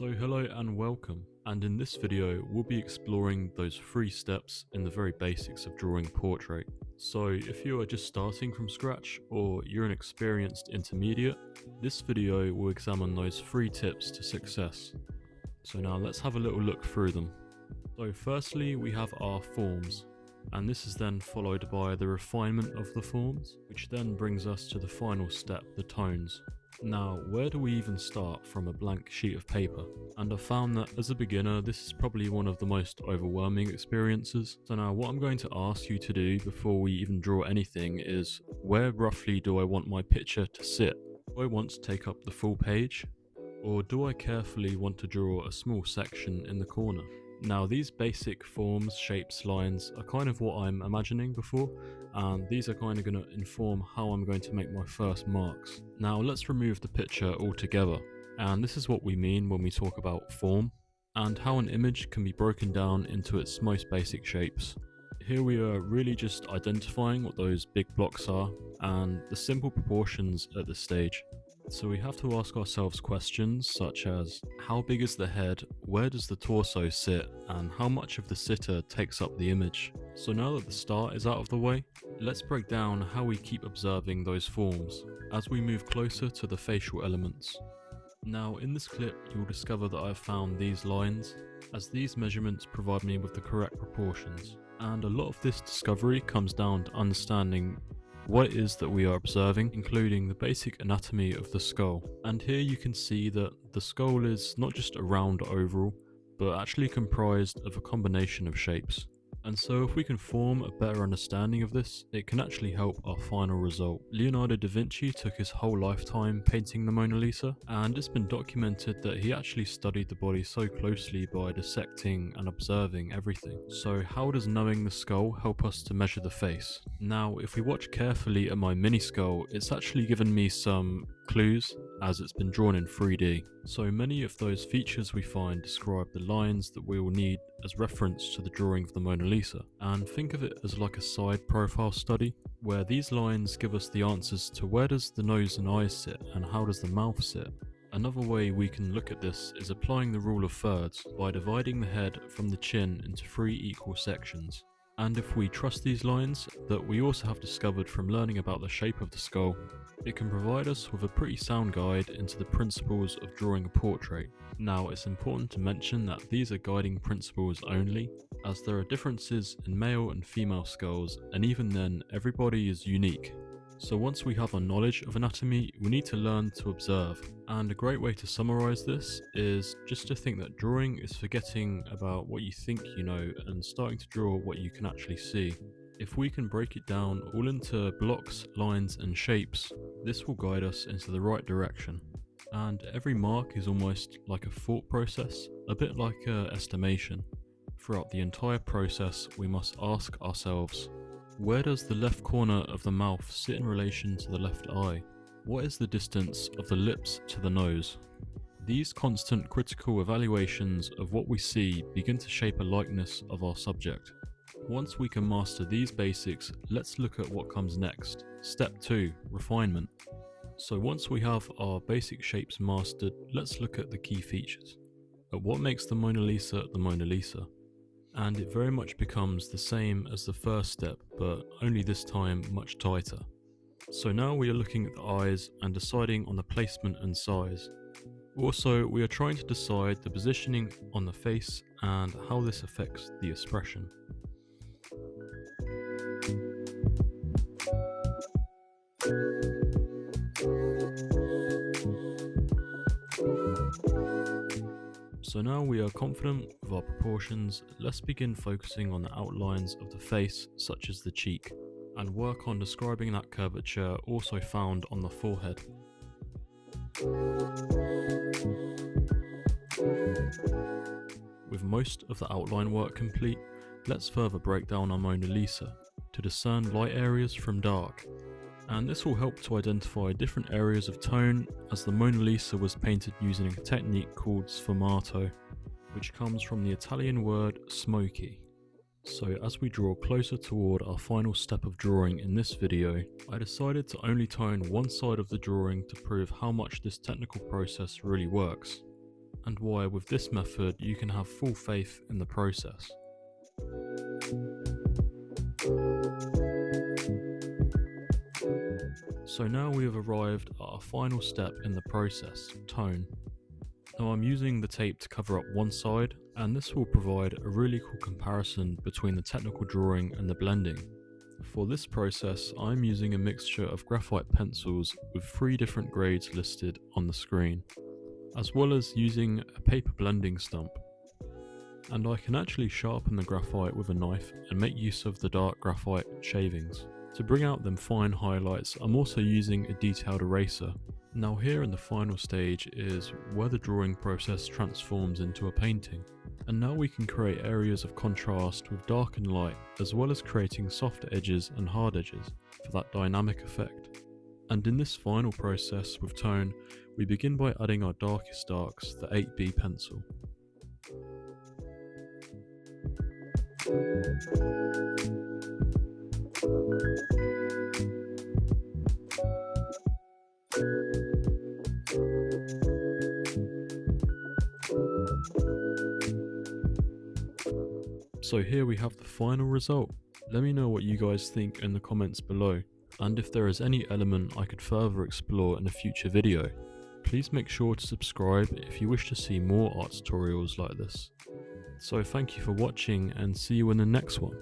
So hello and welcome, and in this video we'll be exploring those 3 steps in the very basics of drawing a portrait. So if you are just starting from scratch or you're an experienced intermediate, this video will examine those 3 tips to success. So now let's have a little look through them. So firstly we have our forms, and this is then followed by the refinement of the forms, which then brings us to the final step, the tones. Now, where do we even start from a blank sheet of paper? And I found that as a beginner, this is probably one of the most overwhelming experiences. So now what I'm going to ask you to do before we even draw anything is, where roughly do I want my picture to sit? Do I want to take up the full page? Or do I carefully want to draw a small section in the corner? Now these basic forms, shapes, lines are kind of what I'm imagining before, and these are kind of going to inform how I'm going to make my first marks. Now let's remove the picture altogether, and this is what we mean when we talk about form, and how an image can be broken down into its most basic shapes. Here we are really just identifying what those big blocks are, and the simple proportions at this stage. So we have to ask ourselves questions such as, how big is the head, where does the torso sit, and how much of the sitter takes up the image. So now that the start is out of the way, let's break down how we keep observing those forms as we move closer to the facial elements. Now in this clip you'll discover that I've found these lines, as these measurements provide me with the correct proportions. And a lot of this discovery comes down to understanding what it is that we are observing, including the basic anatomy of the skull. And here you can see that the skull is not just a round oval, but actually comprised of a combination of shapes. And so if we can form a better understanding of this, it can actually help our final result. Leonardo da Vinci took his whole lifetime painting the Mona Lisa, and it's been documented that he actually studied the body so closely by dissecting and observing everything. So how does knowing the skull help us to measure the face? Now if we watch carefully at my mini skull, it's actually given me some clues as it's been drawn in 3D. So many of those features we find describe the lines that we will need as reference to the drawing of the Mona Lisa. And think of it as like a side profile study, where these lines give us the answers to where does the nose and eyes sit and how does the mouth sit. Another way we can look at this is applying the rule of thirds by dividing the head from the chin into 3 equal sections. And if we trust these lines that we also have discovered from learning about the shape of the skull, it can provide us with a pretty sound guide into the principles of drawing a portrait. Now it's important to mention that these are guiding principles only, as there are differences in male and female skulls, and even then everybody is unique. So once we have our knowledge of anatomy, we need to learn to observe. And a great way to summarize this is just to think that drawing is forgetting about what you think you know and starting to draw what you can actually see. If we can break it down all into blocks, lines and shapes, this will guide us into the right direction. And every mark is almost like a thought process, a bit like an estimation. Throughout the entire process, we must ask ourselves, where does the left corner of the mouth sit in relation to the left eye? What is the distance of the lips to the nose? These constant critical evaluations of what we see begin to shape a likeness of our subject. Once we can master these basics, let's look at what comes next. Step 2, refinement. So once we have our basic shapes mastered, let's look at the key features. At what makes the Mona Lisa the Mona Lisa? And it very much becomes the same as the first step, but only this time much tighter. So now we are looking at the eyes and deciding on the placement and size. Also, we are trying to decide the positioning on the face and how this affects the expression. So now we are confident with our proportions, let's begin focusing on the outlines of the face, such as the cheek, and work on describing that curvature also found on the forehead. With most of the outline work complete, let's further break down our Mona Lisa to discern light areas from dark. And this will help to identify different areas of tone, as the Mona Lisa was painted using a technique called sfumato, which comes from the Italian word smoky. So as we draw closer toward our final step of drawing in this video, I decided to only tone one side of the drawing to prove how much this technical process really works. and why with this method you can have full faith in the process. So now we have arrived at our final step in the process, tone. Now I'm using the tape to cover up one side, and this will provide a really cool comparison between the technical drawing and the blending. For this process, I'm using a mixture of graphite pencils with 3 different grades listed on the screen, as well as using a paper blending stump. And I can actually sharpen the graphite with a knife and make use of the dark graphite shavings. To bring out them fine highlights, I'm also using a detailed eraser. Now here in the final stage is where the drawing process transforms into a painting. And now we can create areas of contrast with dark and light, as well as creating soft edges and hard edges for that dynamic effect. And in this final process with tone, we begin by adding our darkest darks, the 8B pencil. So here we have the final result. Let me know what you guys think in the comments below, and if there is any element I could further explore in a future video. Please make sure to subscribe if you wish to see more art tutorials like this. So thank you for watching, and see you in the next one.